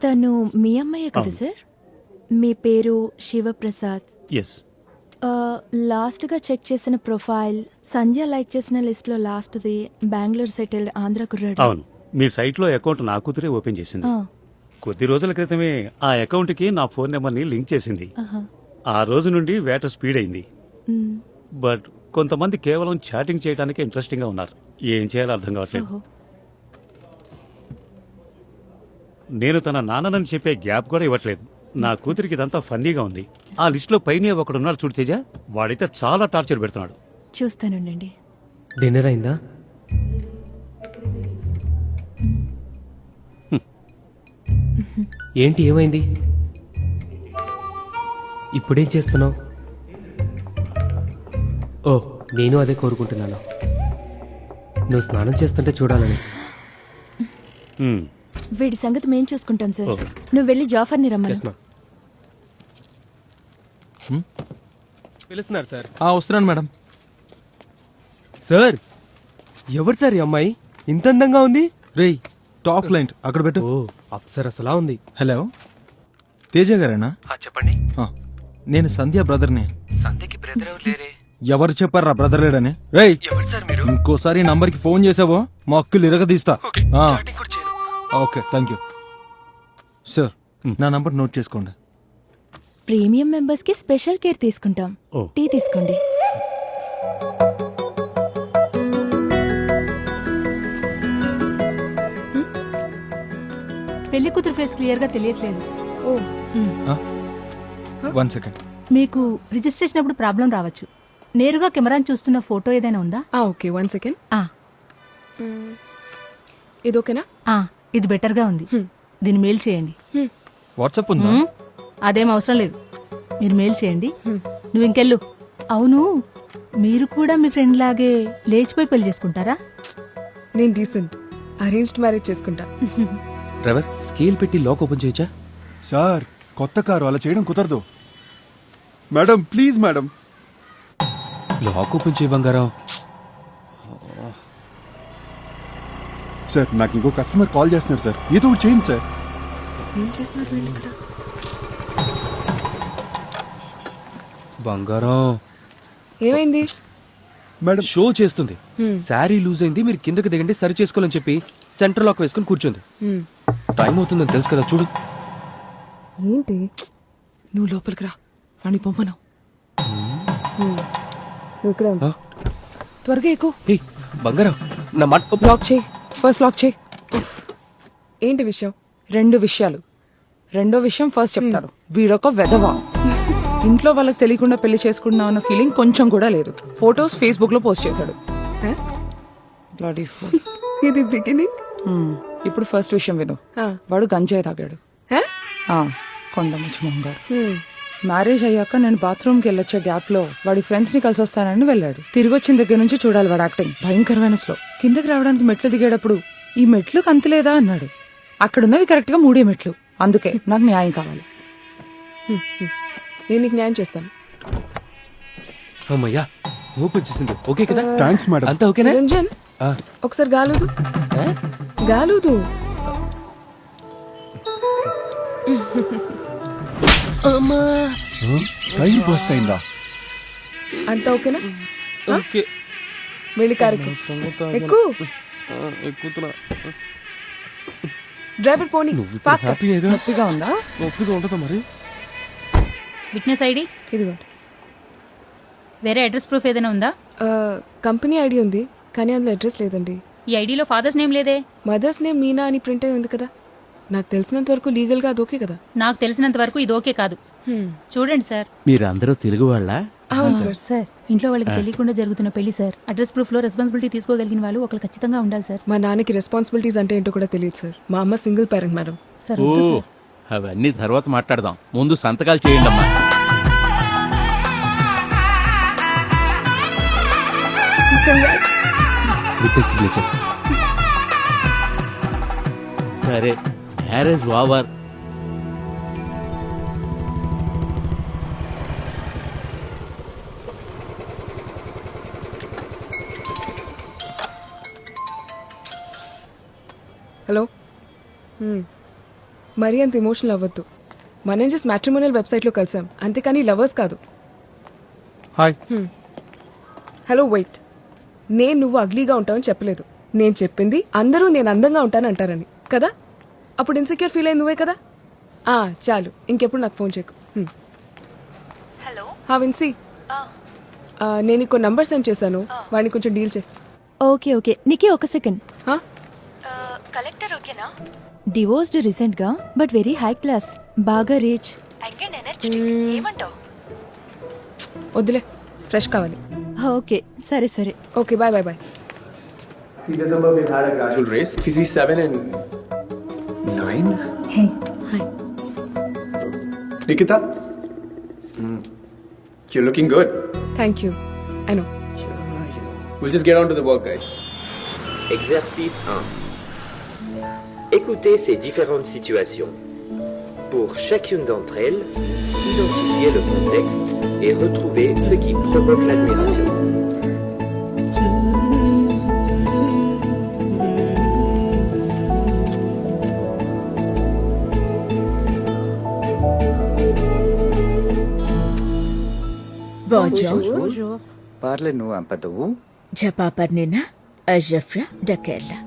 తను మీ అమ్మాయే కదా అవును. సార్? మీ పేరు శివప్రసాద్. ఎస్. లాస్ట్గా చెక్ చేసిన ప్రొఫైల్ సంధ్య లైక్ చేసిన లిస్ట్లో లాస్ట్ది బెంగళూరు సెటిల్డ్ ఆంధ్ర కుర్రాడు. అవును, మీ సైట్లో అకౌంట్ నా కూతురే ఓపెన్ చేసింది. కొద్ది రోజుల క్రితమే ఆ అకౌంట్కి నా ఫోన్ నెంబర్ని లింక్ చేసింది. ఆ రోజు నుండి వేట స్పీడ్ అయింది. బట్ కొంతమంది కేవలం చాటింగ్ చేయడానికే ఇంట్రెస్టింగ్గా ఉన్నారు. ఏం చేయాలో అర్థం కావట్లేదు. నేను తన నాన్ననని చెప్పే గ్యాప్ కూడా ఇవ్వట్లేదు. నా కూతురికి ఇదంతా ఫన్నీగా ఉంది. ఆ లిస్టులో పైనే ఒకడున్నాడు చూడు తేజ, వాడైతే చాలా టార్చర్ పెడుతున్నాడు. చూస్తానుండండి. డిన్నర్ అయిందా? ఏంటి ఏమైంది? ఇప్పుడేం చేస్తున్నావు? ఓ, నేను అదే కోరుకుంటున్నాను. నువ్వు స్నానం చేస్తుంటే చూడాలని. హ్మ్. వీడి సంగతి మేం చూసుకుంటాం సార్. ఓ. నువ్వు వెళ్ళి జాఫర్ని రమ్మను. పిలుస్తున్నారు సార్. వస్తున్నాను మేడం. సార్, ఎవరు సార్ ఈ అమ్మాయి? ఇంత అందంగా ఉంది. రేయ్, టాప్ లైన్ అక్కడ పెట్టు. ఓ, అప్సరసలా ఉంది. హలో, తేజ గారేనా? చెప్పండి. నేను సంధ్య బ్రదర్ని. సంధ్యకి బ్రదర్ ఎవరు లేరే? ఎవరు చెప్పారా బ్రదర్ లేడని? రేయ్, ఎవరు సార్ మీరు? ఇంకోసారి ఈ నంబర్కి ఫోన్ చేసావో మా అక్కులు ఇరగదీస్తా. Okay, thank you sir. నా నంబర్ నోట్ చేసుకోండి. ప్రీమియం మెంబర్స్ కి స్పెషల్ కేర్ తీసుకుంటాం. ఓ. టీ తీసుకోండి. పెళ్లి కూతురు ఫేస్ క్లియర్ గా తెలియట్లేదు. ఓ. One second. మీకు రిజిస్ట్రేషన్ అప్పుడు ప్రాబ్లం రావచ్చు. నేరుగా కెమెరాని చూస్తున్న ఫోటో ఏదైనా ఉందా? Okay, 1 second. ఆ, ఇది ఓకేనా? ఆ, ఇది బెటర్ గా ఉంది. దీన్ని మెయిల్ చేయండి. వాట్సాప్ ఉందా? అదేం అవసరం లేదు, మీరు మెయిల్ చేయండి. నువ్వు ఇంకెళ్ళు. అవును, మీరు కూడా మీ ఫ్రెండ్ లాగే లేచిపోయి పెళ్లి చేసుకుంటారా? నేను డీసెంట్, అరేంజ్డ్ మ్యారేజ్ చేసుకుంటా. డ్రైవర్, స్కేల్ పెట్టి లాక్ ఓపెన్ చేయొచ్చా? సార్, కొత్త కారు అలా చేయడం కుదరదు. Madam please madam. Lock open చేయ బంగారం. సార్, నాకు ఇంకో కస్టమర్ కాల్ చేస్తున్నాడు సార్, ఏదో ఒకటి చేయండి సార్. ఏం చేస్తున్నారు వీళ్ళు ఇక్కడ? బంగారం ఏమైంది? మేడం షో చేస్తుంది. శారీ లూజ్ అయింది, మీరు కిందకి దిగండి సరి చేసుకోవాలని చెప్పి సెంటర్ లాక్ వేసుకుని కూర్చుంది. టైం అవుతుందని తెలుసు కదా, చూడు. ఏంటి? నువ్వు లోపలికి రా, వాణ్ణి పొమ్మను. ఇక్కడ ఆ? త్వరగా ఎక్కువ. ఏయ్, బంగారం నా మాట. లాక్ చేయి, ఫస్ట్ లాక్ చేయి. ఏంటి విషయం? 2 విషయాలు. రెండో విషయం ఫస్ట్ చెప్తాను. వీడొక వెధవా. ఇంట్లో వాళ్ళకి తెలియకుండా పెళ్లి చేసుకుంటున్నావు అన్న ఫీలింగ్ కొంచెం కూడా లేదు. ఫొటోస్ ఫేస్బుక్ లో పోస్ట్ చేశాడు. Bloody fool. ఇది బిగినింగ్. ఇప్పుడు ఫస్ట్ విషయం విను. వాడు గంజాయి తాగాడు. కొండముచ్చు మొంగాడు. మ్యారేజ్ అయ్యాక నేను బాత్రూమ్ కి వెళ్ళొచ్చే గ్యాప్ లో వాడి ఫ్రెండ్స్ ని కలిసి వస్తానని వెళ్ళాడు. తిరిగి వచ్చిన దగ్గర నుంచి చూడాలి వాడు యాక్టింగ్. భయంకరమైన స్లో. కిందకి రావడానికి మెట్లు దిగేటప్పుడు ఈ మెట్లు కంతులేదా అన్నాడు. అక్కడున్నవి కరెక్ట్ గా 3 మెట్లు. అందుకే నాకు న్యాయం కావాలి. నేను నీకు న్యాయం చేస్తాను. అమ్మయ్యా, ఓపెన్ చేసింది. ఓకే కదా? Thanks madam. అంతా ఓకేనా? రంజన్, ఒకసారి గాలుదు. గాలుదు. టైం పోస్ట్ అయిందా? అంతా ఓకేనా? ఓకే. వెళ్ళి కారెక్కు. ఎక్కు. ఎక్కుతున్నా. డ్రైవర్ పోనీ. నువ్వు ఫాస్ట్ గా. హ్యాపీగా నొప్పిగా ఉందా? ఒప్పిగా ఉంటుందా మరి? విట్నెస్ ఐడి, ఇదిగోండి. వేరే అడ్రస్ ప్రూఫ్ ఏదైనా ఉందా? కంపెనీ ఐడి ఉంది, కానీ అందులో అడ్రస్ లేదండి. ఈ ఐడిలో ఫాదర్స్ నేమ్ లేదే. మదర్స్ నేమ్ మీనా అని ప్రింట్ అయి ఉంది కదా. నాకు తెలిసినంత వరకు లీగల్ గా అది ఓకే కదా. నాకు తెలిసినంత వరకు ఇది ఓకే కాదు. చూడండి సార్. మీరందరూ తెలుగు వాళ్ళ? అవును సార్. సార్, ఇంట్లో వాళ్ళకి తెలియకుండా జరుగుతున్న పెళ్లి సార్. అడ్రస్ ప్రూఫ్ లో రెస్పాన్సిబిలిటీ తీసుకోగలిగిన వాళ్ళు ఒకరు ఖచ్చితంగా ఉండాలి సార్. మా నాన్నకి రెస్పాన్సిబిలిటీస్ అంటే ఏంటో కూడా తెలియదు సార్. మా అమ్మ సింగిల్ పేరెంట్ మేడం. సార్ ఓ, వద్దు సార్. అవన్నీ తర్వాత మాట్లాడదాం, ముందు సంతకాలు చేయండి అమ్మా. Witness signature. సరే, మ్యారేజ్ ఓవర్. హలో. మరీ అంత ఎమోషనల్ అవ్వద్దు. మనం జస్ట్ మ్యాట్రిమోనియల్ వెబ్సైట్లో కలిసాం, అంతేకాని లవర్స్ కాదు. హాయ్. హలో వెయిట్, నేను నువ్వు అగ్లీగా ఉంటావని చెప్పలేదు. నేను చెప్పింది అందరూ నేను అందంగా ఉంటాను అంటారని కదా. అప్పుడు ఇన్సెక్యూర్ ఫీల్ అయింది నువ్వే కదా. చాలు, ఇంకెప్పుడు నాకు ఫోన్ చేయకు. హలో. విన్సీ, నేను నీకు నంబర్ సెండ్ చేశాను, వాడిని కొంచెం డీల్ చేయి. ఓకే ఓకే, నీకే ఒక సెకండ్. హా? కలెక్టర్ ఓకేనా? డివోర్స్డ్ రీసెంట్ గా, బట్ వెరీ హై క్లాస్, బాగా రిచ్ అండ్ ఎనర్జెటిక్. ఏమంటావు? వద్దులే, ఫ్రెష్ కావాలి. ఓకే సరే సరే. Okay, bye bye bye. race. Fizzy 7 and 9. Hey Nikita, you're looking good. Thank you. I know. We'll just get on to the work, guys. Exercice 1. Écoutez ces différentes situations. Pour chacune d'entre elles, identifiez le contexte et retrouvez ce qui provoque l'admiration. Bonjour. Parlez-nous un peu de vous. Je m'appelle Nina et je viens de Kerala.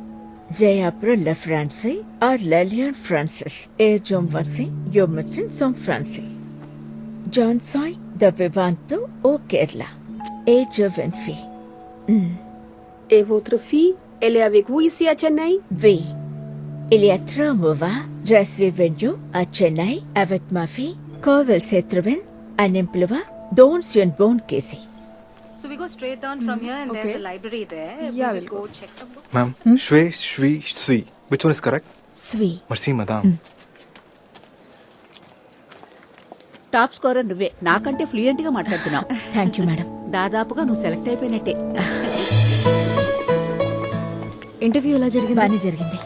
J'ai appris le français à l'Alliance française et je me je me sens français. Je suis de Vivanto au Kerala et je viens de fille. Et votre fille, elle est avec vous ici à Chennai? Oui. Il y a 3 mois, je suis venue à Chennai avec ma fille quand elle s'est trouvée un emploi dans une bonne caisse. So we go straight down from here and there's a library there. Yeah, We'll just we'll go check some books. Ma'am, Shri. Which one is correct? Sweet. Merci, madam. Top scorer నువ్వే, నాకంటే fluent గా మాట్లాడుతున్నావు. Thank you, madam. దాదాపుగా నువ్వు select అయిపోయినట్టే. Interview ఎలా జరిగింది? బానే జరిగింది.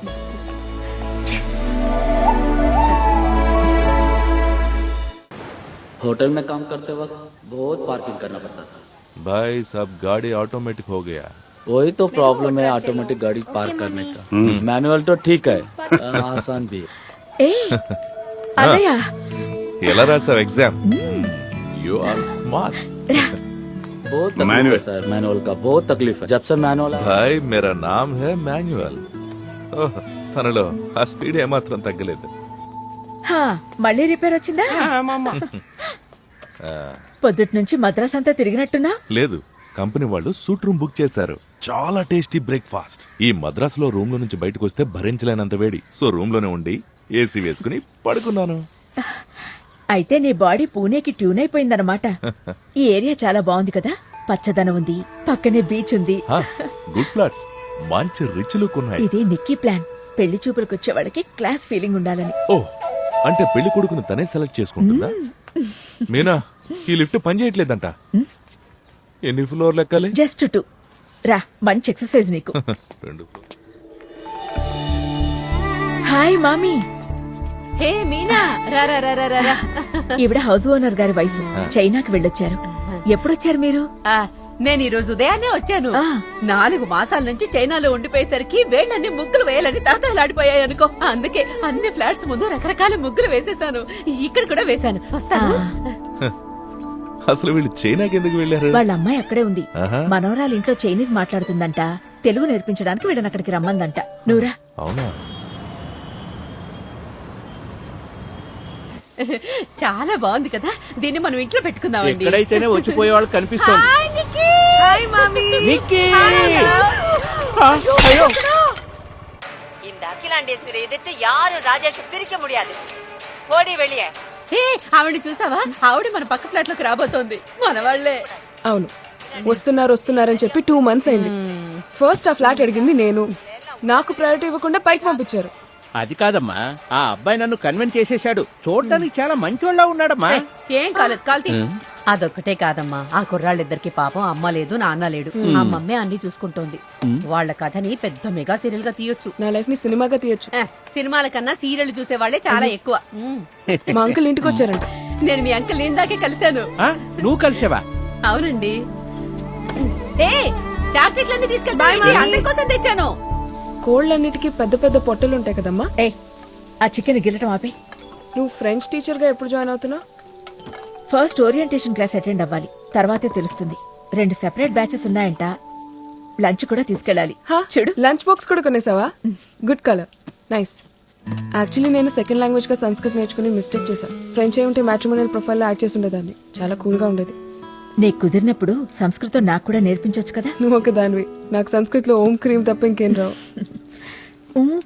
होटल में काम करते वक्त बहुत पार्किंग करना पड़ता था. भाई सब गाड़ी ऑटोमेटिक हो गया. वही तो प्रॉब्लम है ऑटोमेटिक गाड़ी पार्क करने का. मैनुअल तो ठीक है, आसान भी है. Hey, Adaya. ఎలా రాసావు ఎగ్జామ్? You are smart. बहुत तकलीफ है सर, मैनुअल का बहुत तकलीफ है. जब से मैनुअल आया, భాయ్ మేరా నామ్ హై మాన్యువల్. ఓహ్, తనలో ఆ స్పీడ్ ఏమాత్రం తగ్గలేదు. మళ్ళీ రిపేర్ వచ్చిందా? పొద్దుటి నుంచి మద్రాస్ అంతా తిరిగినట్టున్నా? లేదు, కంపెనీ వాళ్ళు సూట్ రూమ్ బుక్ చేశారు. చాలా టేస్టీ బ్రేక్ఫాస్ట్. ఈ మద్రాస్ లో రూమ్ లో నుంచి బయటకు వస్తే భరించలేనంత వేడి. సో రూమ్ లోనే ఉండి ఏసీ వేసుకుని పడుకున్నాను. అయితే నీ బాడీ పూణేకి ట్యూన్ అయిపోయిందన్నమాట. ఈ ఏరియా చాలా బాగుంది కదా, పచ్చదనం ఉంది, పక్కనే బీచ్ ఉంది. గుడ్ ఫ్లాట్స్, మంచి రిచ్ లుక్ ఉన్నాయి. ఇది నిక్కీ ప్లాన్. పెళ్లి చూపులకు వచ్చే వాళ్ళకి క్లాస్ ఫీలింగ్ ఉండాలని. ఓ, అంటే పెళ్లి కొడుకును తనే సెలెక్ట్ చేసుకుంటుందా? మీనా, ఈ లిఫ్ట్ పని చేయట్లేదంట. ఎన్ని ఫ్లోర్ లెక్కాలి? జస్ట్ 2. రా, మంచి ఎక్సర్సైజ్ నీకు. 2. హాయ్ మామీ. హే మీనా, రా రా రా రా రా. ఈవిడ హౌస్ ఓనర్ గారి వైఫ్. చైనాకి వెళ్ళొచ్చారు. ఎప్పుడొచ్చారు మీరు? నేను ఈ రోజు ఉదయాన్నే వచ్చాను. 4 మాసాల నుంచి చైనాలో ఉండిపోయేసరికి వేళ్ళన్ని ముగ్గులు వేయాలని తాతలాడిపోయాయి అనుకో. అందుకే అన్ని ఫ్లాట్స్ ముందు రకరకాల ముగ్గులు వేసేసాను. ఇక్కడ కూడా వేశాను. వస్తాను. అసలు వీళ్ళు చైనాకి ఎందుకు వెళ్ళారు? వాళ్ళ అమ్మాయి అక్కడే ఉంది. మనవరాలు ఇంట్లో చైనీస్ మాట్లాడుతుందంట. తెలుగు నేర్పించడానికి వీళ్ళని అక్కడికి రమ్మందంట. నువ్వురా. అవునా? చాలా బాగుంది కదా, దీన్ని మనం ఇంట్లో పెట్టుకుందామండి. ఎక్కడైతేనే వచ్చిపోయే వాళ్ళు కనిపిస్తుంది. హాయ్ మామీ. இந்த அகிலாண்டேஸ்வரி எதிர்த்து யாரும் ராஜேஷ் பிரிக்க முடியாது. ஓடி வெளியே. ఆవిడ చూసావా? ఆవిడ మన పక్క ఫ్లాట్ లోకి రాబోతోంది. మన వాళ్ళే. అవును, వస్తున్నారని చెప్పి 2 months అయింది. ఫస్ట్ ఆ ఫ్లాట్ అడిగింది నేను. నాకు ప్రయారిటీ ఇవ్వకుండా పైకి పంపించారు. అది కాదమ్మా, ఆ అబ్బాయి నన్ను కన్విన్స్ చేసేశాడు. చూడడానికి చాలా మంచోళ్ళ ఉన్నాడమ్మా. ఏం కాలేదు, కాల్తీ. అదొక్కటే కాదమ్మా, ఆ కుర్రాళ్ళిద్దరికి పాపం అమ్మ లేదు, నాన్న లేడు. అమ్మమ్మే అన్ని చూసుకుంటోంది. వాళ్ళ కథని పెద్ద మెగా సీరియల్ గా తీయొచ్చు. నా లైఫ్ ని సినిమాగా తీయొచ్చు. సినిమాల కన్నా సీరియల్ చూసే వాళ్ళే చాలా ఎక్కువ. మా అంకుల్ ఇంటికి వచ్చారంట. నేను మీ అంకుల్ ఇందాకే కలిశాను. నువ్వు కలిసావా? అవునండి. చాక్లెట్లన్నీ తీసుకెళ్తా, అందరి కోసం తెచ్చాను. కోళ్ళన్నిటికీ పెద్ద పెద్ద పొట్టలు ఉంటాయి కదమ్మా. ఆ చికెన్ గిల్లటం ఆపే. నువ్వు ఫ్రెంచ్ టీచర్గా ఎప్పుడు జాయిన్ అవుతున్నావు? ఫస్ట్ ఓరియంటేషన్ క్లాస్ అటెండ్ అవ్వాలి, తర్వాతే తెలుస్తుంది. 2 సెపరేట్ బ్యాచెస్ ఉన్నాయంట. లంచ్ కూడా తీసుకెళ్ళాలి. చూడు, లంచ్ బాక్స్ కూడా కొనేసావా? Good colour, nice. యాక్చువల్లీ నేను సెకండ్ లాంగ్వేజ్ గా సంస్కృత్ నేర్చుకుని మిస్టేక్ చేశాను. ఫ్రెంచ్ అయి ఉంటే మ్యాట్రిమోనియల్ ప్రొఫైల్లో యాడ్ చేసి ఉండేదాన్ని. చాలా కూల్ గా ఉండేది. నీకు కుదిరినప్పుడు సంస్కృతం నాకు కూడా నేర్పించొచ్చు కదా. నువ్వు ఒక దానివి. నాకు సంస్కృత్లో ఓం క్రీమ్ తప్ప ఇంకేం రావు.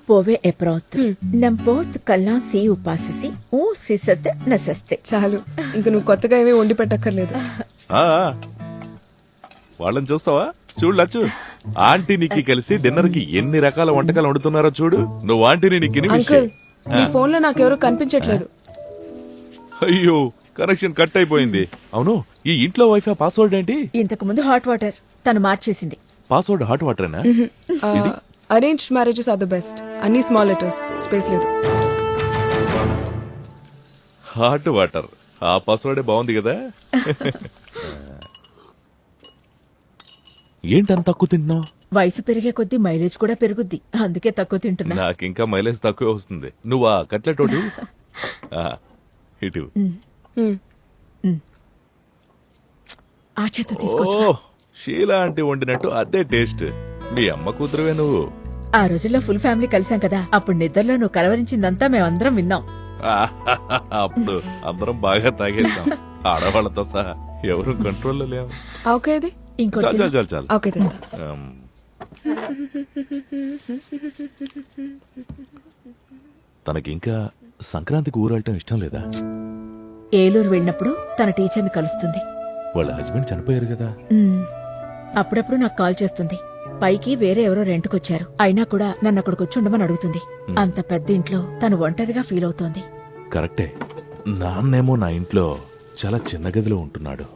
పోవే ఎప్రాత్ నంపోత్ కల్లా సి ఉపాసిసి ఓ సిసత్ నసస్తే. చాలు, ఇంక నువ్వు కొత్తగా ఏమీ వండి పెట్టక్కర్లేదు. ఆ, వాళ్ళని చూస్తావా? చూడు లచ్చు, ఆంటీ నీకి కలిసి డిన్నర్ కి ఎన్ని రకాల వంటకాలు వండుతున్నారో చూడు. నువ్వు ఆంటీని నీకు అంకుల్, నీ ఫోన్ లో నాకెవరూ కనిపించట్లేదు. అయ్యో, కనెక్షన్ కట్ అయిపోయింది. అవును, ఈ ఇంట్లో వైఫై పాస్వర్డ్ ఏంటి? ఇంతకు ముందు హాట్ వాటర్ తను మార్చేసింది. పాస్వర్డ్ హాట్ వాటరేనా? Arranged marriages are the best. అన్ని స్మాల్ లెటర్స్, స్పేస్ లేదు. హాట్ వాటర్, ఆ పాస్వర్డే బాగుంది కదా. ఏంటంత తక్కువ తింటున్నావు? వయసు పెరిగే కొద్దీ మైలేజ్ కూడా పెరుగుద్ది, అందుకే తక్కువ తింటున్నా. నాకు ఇంకా మైలేజ్ తక్కువ వస్తుంది. నువ్వు ఆ కట్లెట్ ఒకటి ఇటు. ఆ చేత తీసుకోవచ్చు. ఓ, షీలా ఆంటీ వండినట్టు అదే టేస్ట్. మీ అమ్మ కూతురువే నువ్వు. ఆ రోజుల్లో ఫుల్ ఫ్యామిలీ కలిసాం కదా, అప్పుడు నిద్రలో నువ్వు కలవరించిందంతా మేమందరం విన్నాం. అప్పుడు అందరం బాగా తాగేసాం, ఆడవాళ్లతో సహా. ఎవరు కంట్రోల్లో లేవు. ఓకే, అది ఇంకోటి చాలు తిను. చాలు చాలు. ఓకే, తెస్తా. తనకింకా సంక్రాంతికి ఊరెళ్ళటం ఇష్టం లేదా? ఏలూరు వెళ్ళినప్పుడు తన టీచర్ని కలుస్తుంది. వాళ్ళ హస్బెండ్ చనిపోయారు కదా. అప్పుడప్పుడు నాకు కాల్ చేస్తుంది. పైకి వేరే ఎవరో రెంట్కొచ్చారు, అయినా కూడా నన్ను అక్కడికి వచ్చి ఉండమని అడుగుతుంది. అంత పెద్ద ఇంట్లో తను ఒంటరిగా ఫీల్ అవుతోంది. కరెక్టే. నాన్నేమో నా ఇంట్లో చాలా చిన్న గదిలో ఉంటున్నాడు.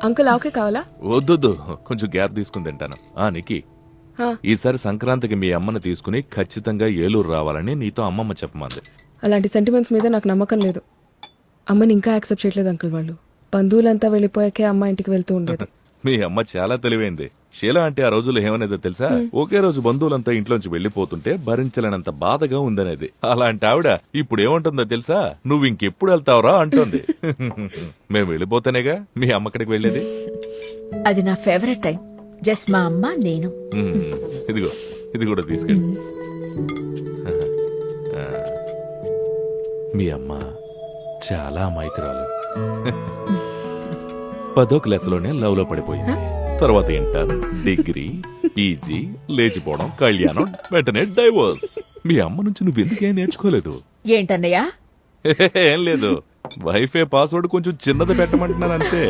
అంకుల్, ఓకే కావాలా? వద్దొద్దు, కొంచెం గ్యాప్ తీసుకుని తింటాను. నికి, ఈసారి సంక్రాంతికి మీ అమ్మని తీసుకుని ఖచ్చితంగా ఏలూరు రావాలని నీతో అమ్మమ్మ చెప్పమంది. అలాంటి సెంటిమెంట్స్ మీద నాకు నమ్మకం లేదు. అమ్మని ఇంకా యాక్సెప్ట్ చేయట్లేదు అంకుల్ వాళ్ళు. బంధువులంతా వెళ్ళిపోయాకే అమ్మ ఇంటికి వెళ్తూ ఉండేది. మీ అమ్మ చాలా తెలివైంది. షీలా అంటే ఆ రోజుల్లో ఏమనేదో తెలుసా? ఒకే రోజు బంధువులంతా ఇంట్లోంచి వెళ్లిపోతుంటే భరించలేనంత బాధగా ఉందనేది. అలాంటి ఆవిడ ఇప్పుడు ఏమంటుందో తెలుసా? నువ్వు ఇంకెప్పుడు వెళ్తావురా అంటుంది. మేము వెళ్ళిపోతేనేగా మీ అమ్మక్కడికి వెళ్ళేది. అది నా ఫేవరెట్ టైం. జస్ట్ మా అమ్మ, నేను. ఇదిగో, ఇది కూడా తీసుకెళ్ళి. మీ అమ్మ చాలా అమాయకురాలు. 10వ క్లాసులోనే లవ్ లో పడిపోయింది. తర్వాత ఇంటర్, డిగ్రీ, పీజీ, లేచిపోవడం, కళ్యాణం, వెంటనే డైవోర్స్. మీ అమ్మ నుంచి నువ్వు ఎందుకేం నేర్చుకోలేదు? ఏంటన్నయ్యా? ఏం లేదు, వైఫై పాస్వర్డ్ కొంచెం చిన్నది పెట్టమంటున్నాను అంతే.